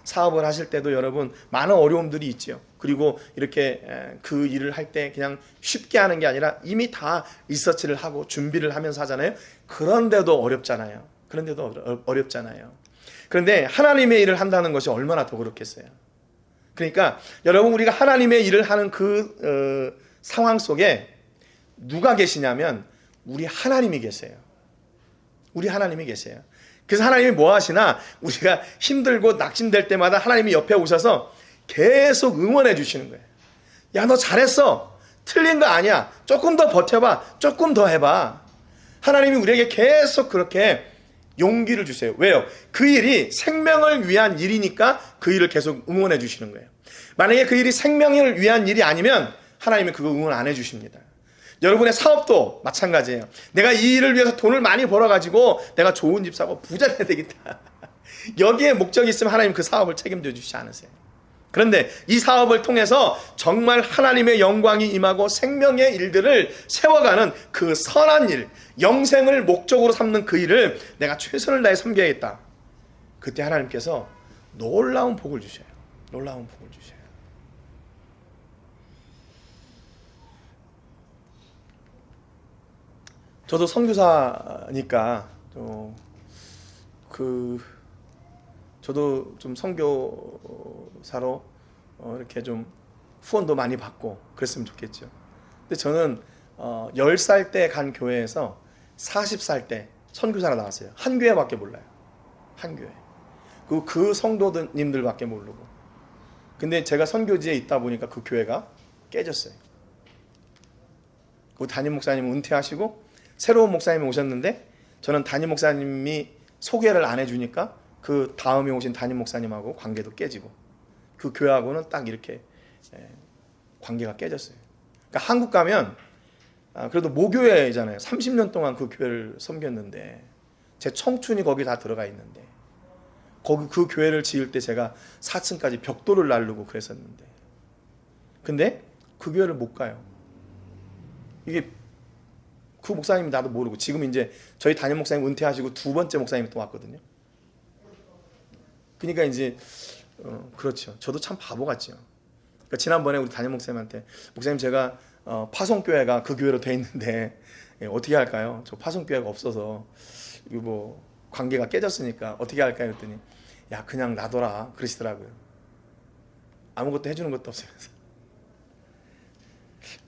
사업을 하실 때도 여러분 많은 어려움들이 있죠. 그리고 이렇게 그 일을 할 때 그냥 쉽게 하는 게 아니라 이미 다 리서치를 하고 준비를 하면서 하잖아요. 그런데도 어렵잖아요. 그런데 하나님의 일을 한다는 것이 얼마나 더 그렇겠어요. 그러니까 여러분, 우리가 하나님의 일을 하는 그 상황 속에 누가 계시냐면 우리 하나님이 계세요. 그래서 하나님이 뭐 하시나? 우리가 힘들고 낙심될 때마다 하나님이 옆에 오셔서 계속 응원해 주시는 거예요. 야, 너 잘했어. 틀린 거 아니야. 조금 더 버텨봐. 조금 더 해봐. 하나님이 우리에게 계속 그렇게 용기를 주세요. 왜요? 그 일이 생명을 위한 일이니까 그 일을 계속 응원해 주시는 거예요. 만약에 그 일이 생명을 위한 일이 아니면 하나님이 그거 응원 안 해 주십니다. 여러분의 사업도 마찬가지예요. 내가 이 일을 위해서 돈을 많이 벌어가지고 내가 좋은 집 사고 부자 돼야 되겠다. 여기에 목적이 있으면 하나님 그 사업을 책임져 주시지 않으세요. 그런데 이 사업을 통해서 정말 하나님의 영광이 임하고 생명의 일들을 세워가는 그 선한 일, 영생을 목적으로 삼는 그 일을 내가 최선을 다해 섬겨야겠다. 그때 하나님께서 놀라운 복을 주셔요. 저도 선교사니까 저도 좀 선교사로 이렇게 좀 후원도 많이 받고 그랬으면 좋겠죠. 근데 저는 10살 때 간 교회에서 40살 때 선교사로 나왔어요. 한 교회밖에 몰라요. 한 교회. 그 성도님들밖에 모르고. 근데 제가 선교지에 있다 보니까 그 교회가 깨졌어요. 그 담임 목사님 은퇴하시고 새로운 목사님이 오셨는데 저는 담임 목사님이 소개를 안 해주니까 그 다음에 오신 담임 목사님하고 관계도 깨지고 그 교회하고는 딱 이렇게 관계가 깨졌어요. 그러니까 한국 가면 그래도 모교회잖아요. 30년 동안 그 교회를 섬겼는데 제 청춘이 거기 다 들어가 있는데 거기 그 교회를 지을 때 제가 4층까지 벽돌을 나르고 그랬었는데 근데 그 교회를 못 가요. 이게 그 목사님이 나도 모르고 지금 이제 저희 담임 목사님 은퇴하시고 두 번째 목사님이 또 왔거든요. 그러니까 이제 그렇죠. 저도 참 바보 같죠. 그러니까 지난번에 우리 담임 목사님한테 목사님 제가 파송교회가 그 교회로 돼 있는데 어떻게 할까요? 저 파송교회가 없어서 이거 뭐 관계가 깨졌으니까 어떻게 할까요? 했더니 야 그냥 놔둬라 그러시더라고요. 아무것도 해주는 것도 없으면서.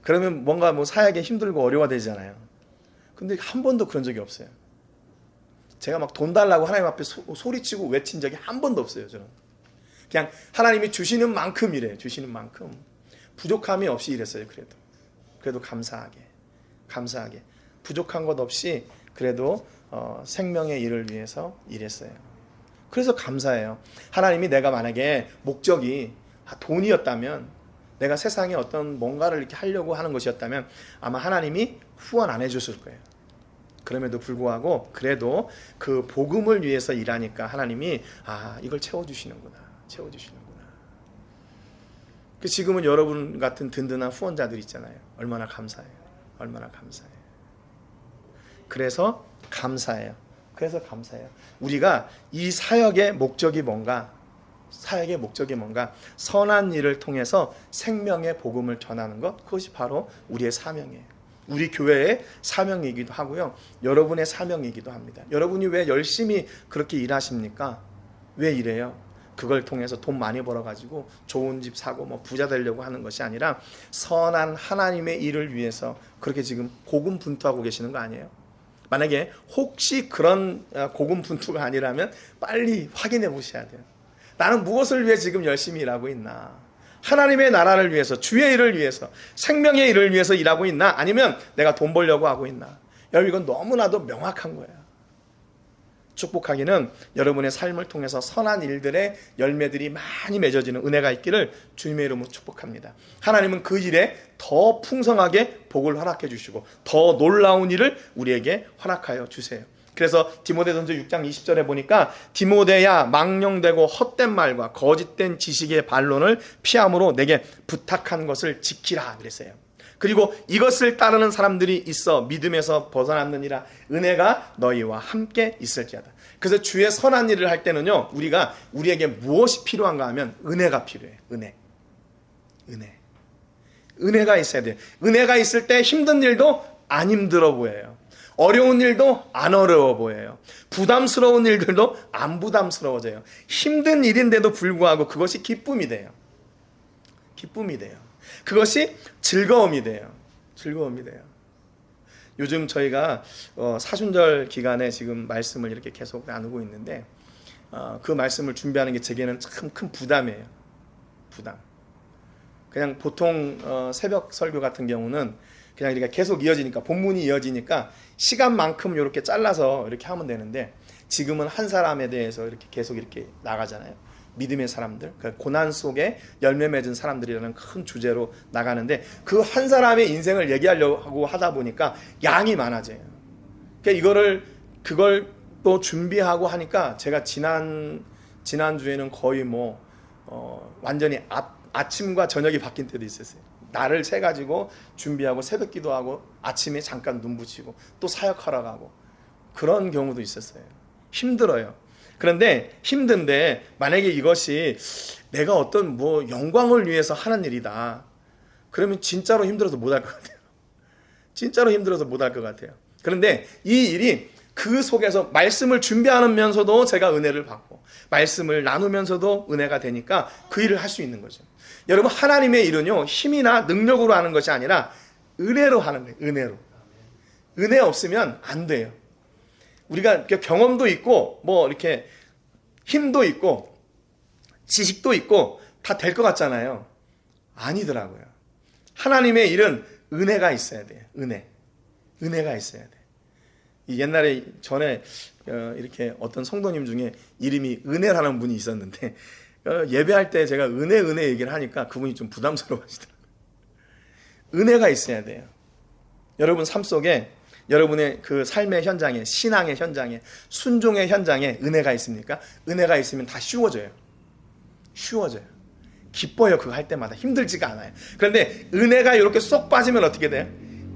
그러면 뭔가 뭐 사역에 힘들고 어려워 되잖아요. 근데 한 번도 그런 적이 없어요. 제가 막 돈 달라고 하나님 앞에 소리치고 외친 적이 한 번도 없어요. 저는 그냥 하나님이 주시는 만큼 이래요. 주시는 만큼 부족함이 없이 일했어요. 그래도 감사하게 부족한 것 없이 그래도 생명의 일을 위해서 일했어요. 그래서 감사해요. 하나님이 내가 만약에 목적이 돈이었다면, 내가 세상에 어떤 뭔가를 이렇게 하려고 하는 것이었다면 아마 하나님이 후원 안 해줬을 거예요. 그럼에도 불구하고 그래도 그 복음을 위해서 일하니까 하나님이 이걸 채워주시는구나. 그 지금은 여러분 같은 든든한 후원자들 있잖아요. 얼마나 감사해요. 그래서 감사해요. 우리가 이 사역의 목적이 뭔가? 선한 일을 통해서 생명의 복음을 전하는 것, 그것이 바로 우리의 사명이에요. 우리 교회의 사명이기도 하고요. 여러분의 사명이기도 합니다. 여러분이 왜 열심히 그렇게 일하십니까? 왜 이래요? 그걸 통해서 돈 많이 벌어가지고 좋은 집 사고 뭐 부자 되려고 하는 것이 아니라 선한 하나님의 일을 위해서 그렇게 지금 고군분투하고 계시는 거 아니에요? 만약에 혹시 그런 고군분투가 아니라면 빨리 확인해 보셔야 돼요. 나는 무엇을 위해 지금 열심히 일하고 있나? 하나님의 나라를 위해서, 주의 일을 위해서, 생명의 일을 위해서 일하고 있나? 아니면 내가 돈 벌려고 하고 있나? 여러분 이건 너무나도 명확한 거예요. 축복하기는 여러분의 삶을 통해서 선한 일들의 열매들이 많이 맺어지는 은혜가 있기를 주님의 이름으로 축복합니다. 하나님은 그 일에 더 풍성하게 복을 허락해 주시고 더 놀라운 일을 우리에게 허락하여 주세요. 그래서 디모데전서 6장 20절에 보니까 디모데야 망령되고 헛된 말과 거짓된 지식의 반론을 피함으로 내게 부탁한 것을 지키라 그랬어요. 그리고 이것을 따르는 사람들이 있어 믿음에서 벗어났느니라. 은혜가 너희와 함께 있을지어다. 그래서 주의 선한 일을 할 때는요, 우리에게 무엇이 필요한가 하면 은혜가 필요해요. 은혜가 있어야 돼요. 은혜가 있을 때 힘든 일도 안 힘들어 보여요. 어려운 일도 안 어려워 보여요. 부담스러운 일들도 안 부담스러워져요. 힘든 일인데도 불구하고 그것이 기쁨이 돼요. 그것이 즐거움이 돼요. 요즘 저희가 사순절 기간에 지금 말씀을 이렇게 계속 나누고 있는데 그 말씀을 준비하는 게 제게는 참 큰 부담이에요. 그냥 보통 새벽 설교 같은 경우는 그냥 이렇게 계속 이어지니까, 본문이 이어지니까 시간만큼 이렇게 잘라서 이렇게 하면 되는데, 지금은 한 사람에 대해서 이렇게 계속 이렇게 나가잖아요. 믿음의 사람들, 고난 속에 열매 맺은 사람들이라는 큰 주제로 나가는데, 그 한 사람의 인생을 얘기하려고 하다 보니까 양이 많아져요. 그러니까 그걸 또 준비하고 하니까 제가 지난주에는 거의 완전히 아침과 저녁이 바뀐 때도 있었어요. 날을 새 가지고 준비하고 새벽 기도하고 아침에 잠깐 눈 붙이고 또 사역하러 가고 그런 경우도 있었어요. 힘들어요. 그런데 힘든데 만약에 이것이 내가 어떤 영광을 위해서 하는 일이다, 그러면 진짜로 힘들어서 못 할 것 같아요. 그런데 이 일이 그 속에서 말씀을 준비하면서도 제가 은혜를 받고 말씀을 나누면서도 은혜가 되니까 그 일을 할 수 있는 거죠. 여러분, 하나님의 일은요, 힘이나 능력으로 하는 것이 아니라 은혜로 하는 거예요. 은혜 없으면 안 돼요. 우리가 경험도 있고 이렇게 힘도 있고 지식도 있고 다 될 것 같잖아요. 아니더라고요. 하나님의 일은 은혜가 있어야 돼요. 은혜가 있어야 돼. 옛날에 전에 이렇게 어떤 성도님 중에 이름이 은혜라는 분이 있었는데 예배할 때 제가 은혜 얘기를 하니까 그분이 좀 부담스러워하시더라고요. 은혜가 있어야 돼요. 여러분 삶 속에, 여러분의 그 삶의 현장에, 신앙의 현장에, 순종의 현장에 은혜가 있습니까? 은혜가 있으면 다 쉬워져요. 기뻐요. 그거 할 때마다. 힘들지가 않아요. 그런데 은혜가 이렇게 쏙 빠지면 어떻게 돼요?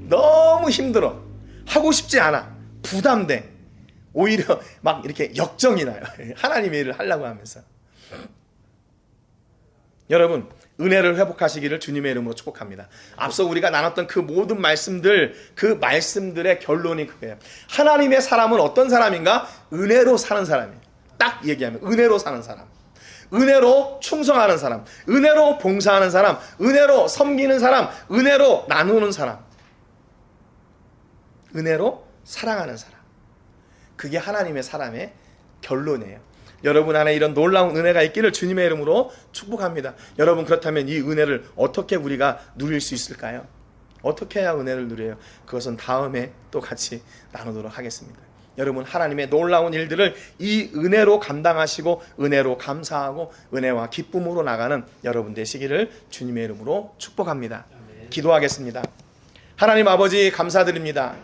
너무 힘들어. 하고 싶지 않아. 부담돼. 오히려 막 이렇게 역정이 나요. 하나님의 일을 하려고 하면서. 여러분, 은혜를 회복하시기를 주님의 이름으로 축복합니다. 앞서 우리가 나눴던 그 모든 말씀들, 그 말씀들의 결론이 그거예요. 하나님의 사람은 어떤 사람인가? 은혜로 사는 사람이에요. 딱 얘기하면 은혜로 사는 사람, 은혜로 충성하는 사람, 은혜로 봉사하는 사람, 은혜로 섬기는 사람, 은혜로 나누는 사람, 은혜로 사랑하는 사람. 그게 하나님의 사람의 결론이에요. 여러분 안에 이런 놀라운 은혜가 있기를 주님의 이름으로 축복합니다. 여러분, 그렇다면 이 은혜를 어떻게 우리가 누릴 수 있을까요? 어떻게 해야 은혜를 누려요? 그것은 다음에 또 같이 나누도록 하겠습니다. 여러분, 하나님의 놀라운 일들을 이 은혜로 감당하시고 은혜로 감사하고 은혜와 기쁨으로 나가는 여러분 되시기를 주님의 이름으로 축복합니다. 기도하겠습니다. 하나님 아버지, 감사드립니다.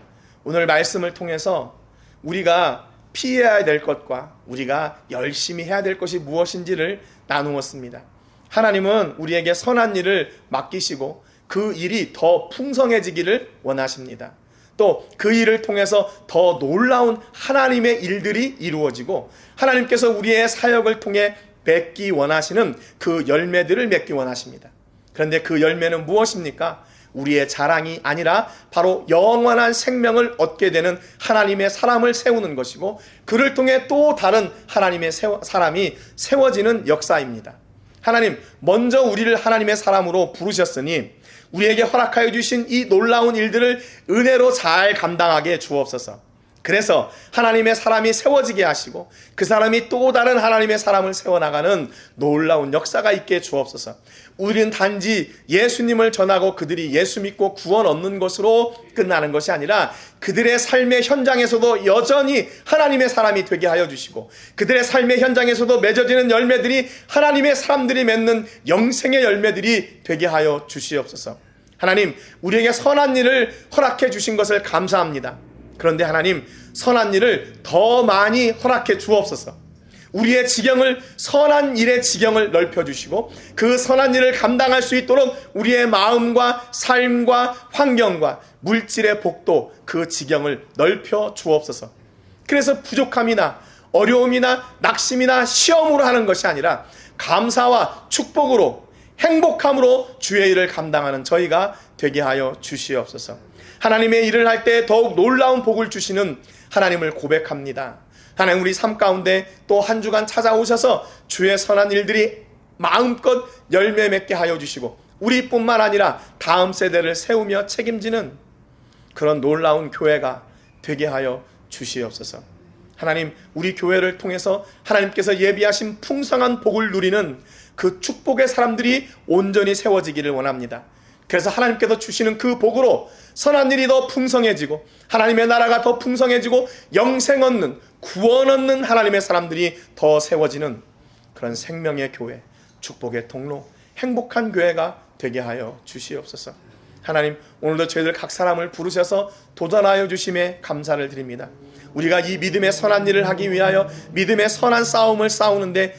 오늘 말씀을 통해서 우리가 피해야 될 것과 우리가 열심히 해야 될 것이 무엇인지를 나누었습니다. 하나님은 우리에게 선한 일을 맡기시고 그 일이 더 풍성해지기를 원하십니다. 또 그 일을 통해서 더 놀라운 하나님의 일들이 이루어지고 하나님께서 우리의 사역을 통해 맺기 원하시는 그 열매들을 맺기 원하십니다. 그런데 그 열매는 무엇입니까? 우리의 자랑이 아니라 바로 영원한 생명을 얻게 되는 하나님의 사람을 세우는 것이고 그를 통해 또 다른 하나님의 사람이 세워지는 역사입니다. 하나님, 먼저 우리를 하나님의 사람으로 부르셨으니 우리에게 허락하여 주신 이 놀라운 일들을 은혜로 잘 감당하게 주옵소서. 그래서 하나님의 사람이 세워지게 하시고 그 사람이 또 다른 하나님의 사람을 세워나가는 놀라운 역사가 있게 주옵소서. 우리는 단지 예수님을 전하고 그들이 예수 믿고 구원 얻는 것으로 끝나는 것이 아니라 그들의 삶의 현장에서도 여전히 하나님의 사람이 되게 하여 주시고 그들의 삶의 현장에서도 맺어지는 열매들이 하나님의 사람들이 맺는 영생의 열매들이 되게 하여 주시옵소서. 하나님, 우리에게 선한 일을 허락해 주신 것을 감사합니다. 그런데 하나님, 선한 일을 더 많이 허락해 주옵소서. 우리의 지경을, 선한 일의 지경을 넓혀주시고 그 선한 일을 감당할 수 있도록 우리의 마음과 삶과 환경과 물질의 복도 그 지경을 넓혀 주옵소서. 그래서 부족함이나 어려움이나 낙심이나 시험으로 하는 것이 아니라 감사와 축복으로 행복함으로 주의 일을 감당하는 저희가 되게 하여 주시옵소서. 하나님의 일을 할 때 더욱 놀라운 복을 주시는 하나님을 고백합니다. 하나님, 우리 삶 가운데 또 한 주간 찾아오셔서 주의 선한 일들이 마음껏 열매 맺게 하여 주시고 우리뿐만 아니라 다음 세대를 세우며 책임지는 그런 놀라운 교회가 되게 하여 주시옵소서. 하나님, 우리 교회를 통해서 하나님께서 예비하신 풍성한 복을 누리는 그 축복의 사람들이 온전히 세워지기를 원합니다. 그래서 하나님께서 주시는 그 복으로 선한 일이 더 풍성해지고 하나님의 나라가 더 풍성해지고 영생 얻는, 구원 얻는 하나님의 사람들이 더 세워지는 그런 생명의 교회, 축복의 통로, 행복한 교회가 되게 하여 주시옵소서. 하나님, 오늘도 저희들 각 사람을 부르셔서 도전하여 주심에 감사를 드립니다. 우리가 이 믿음의 선한 일을 하기 위하여 믿음의 선한 싸움을 싸우는데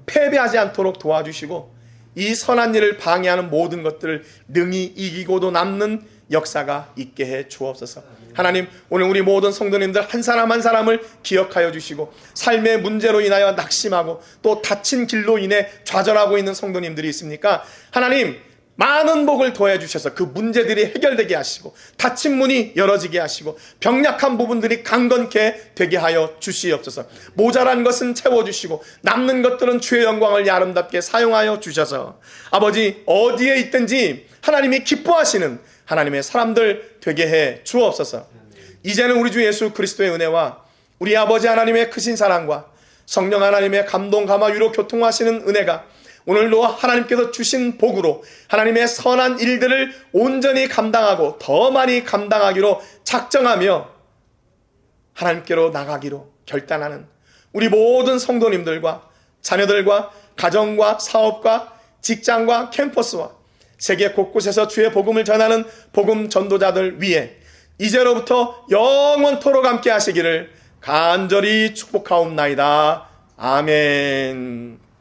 패배하지 않도록 도와주시고 이 선한 일을 방해하는 모든 것들을 능히 이기고도 남는 역사가 있게 해 주옵소서. 하나님, 오늘 우리 모든 성도님들 한 사람 한 사람을 기억하여 주시고 삶의 문제로 인하여 낙심하고 또 다친 길로 인해 좌절하고 있는 성도님들이 있습니까? 하나님, 많은 복을 더해 주셔서 그 문제들이 해결되게 하시고 닫힌 문이 열어지게 하시고 병약한 부분들이 강건케 되게 하여 주시옵소서. 모자란 것은 채워주시고 남는 것들은 주의 영광을 아름답게 사용하여 주셔서 아버지, 어디에 있든지 하나님이 기뻐하시는 하나님의 사람들 되게 해 주옵소서. 이제는 우리 주 예수 그리스도의 은혜와 우리 아버지 하나님의 크신 사랑과 성령 하나님의 감동, 감화, 위로, 교통하시는 은혜가 오늘도 하나님께서 주신 복으로 하나님의 선한 일들을 온전히 감당하고 더 많이 감당하기로 작정하며 하나님께로 나가기로 결단하는 우리 모든 성도님들과 자녀들과 가정과 사업과 직장과 캠퍼스와 세계 곳곳에서 주의 복음을 전하는 복음 전도자들 위해 이제로부터 영원토록 함께 하시기를 간절히 축복하옵나이다. 아멘.